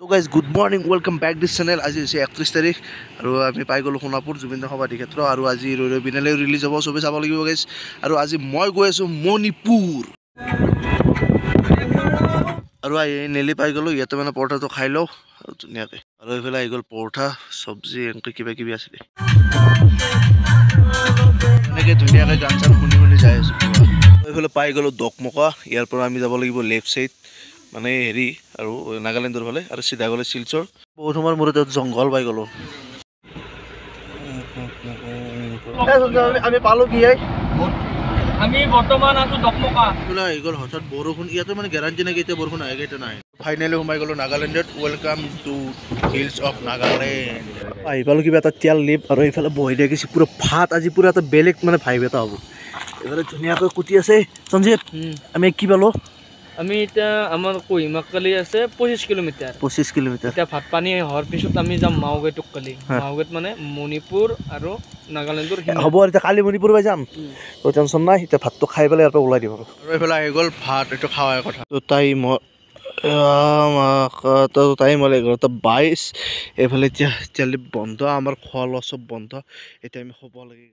তো guys good morning welcome back this channel. আজি হৈছে 31 তাৰিখ আৰু আমি পাই গ'লোঁ সোণাপুৰ জুবিন সমাধি ক্ষেত্ৰ আৰু আজি ৰৈ বিনালেও ৰিলিজ হ'ব, চবেই চাব লাগিব গাইজ। আৰু আজি মই গৈ আছোঁ মণিপুৰ আৰু এই নেলি পাই গ'লোঁ। ইয়াতে মানে পৰঠাটো খাই লওঁ আৰু ধুনীয়াকৈ। আৰু এইফালে আহি গ'ল পৰঠা চব্জি এনেকৈ কিবা কিবি আছিলে, এনেকৈ ধুনীয়াকৈ গান চান শুনি শুনি যাই আছোঁ। এইফালে পাই গ'লোঁ দকমকা। ইয়াৰ পৰা আমি যাব লাগিব লেফ্ট ছাইড, মানে হেৰি আৰু নাগালেণ্ডৰ ফালে, আৰু চিধা গ'লে শিলচৰ। বহুত সময়ৰ মূৰত জংঘল পাই গ'লোঁ। আমি পালোঁ কি আমি বৰ্তমান আছো দকমকা। আহি গ'ল হঠাৎ বৰষুণ। ইয়াতে মানে গেৰাণ্টি নাই কেতিয়া বৰষুণ আহে কেতিয়া নাই। ফাইনেলি সোমাই গ'লোঁ নাগালেণ্ডত। Welcome to hills of Nagaland. আহি পালোঁ কিবা এটা তেল লিপ, আৰু এইফালে বহি দিয়া গৈছে পুৰা ভাত। আজি পুৰা এটা বেলেগ মানে ভাইব এটা হ'ব। এইফালে ধুনীয়াকৈ কুটি আছে সঞ্জীৱ। আমি কি পালোঁ? আমি এতিয়া আমাৰ কহিমাকালি আছে 25 কিলোমিটাৰ। 25 কিলোমিটাৰ। এতিয়া ভাত পানী হোৱাৰ পিছত আমি যাম মাওগেটক কালি। মাওগেট মানে মণিপুৰ আৰু নাগালেণ্ডৰ হ'ব। আৰু এতিয়া কালি মণিপুৰ পাই যাম, তো টেনশ্যন নাই। এতিয়া ভাতটো খাই পেলাই ইয়াৰ পৰা ওলাই দিব। আৰু এইফালে আহি গ'ল ভাত, এইটো খাৱাৰ কথা। তো টাইম 11:22। এইফালে এতিয়া বন্ধ, আমাৰ খোৱা লোৱা চব বন্ধ। এতিয়া আমি শুব লাগে।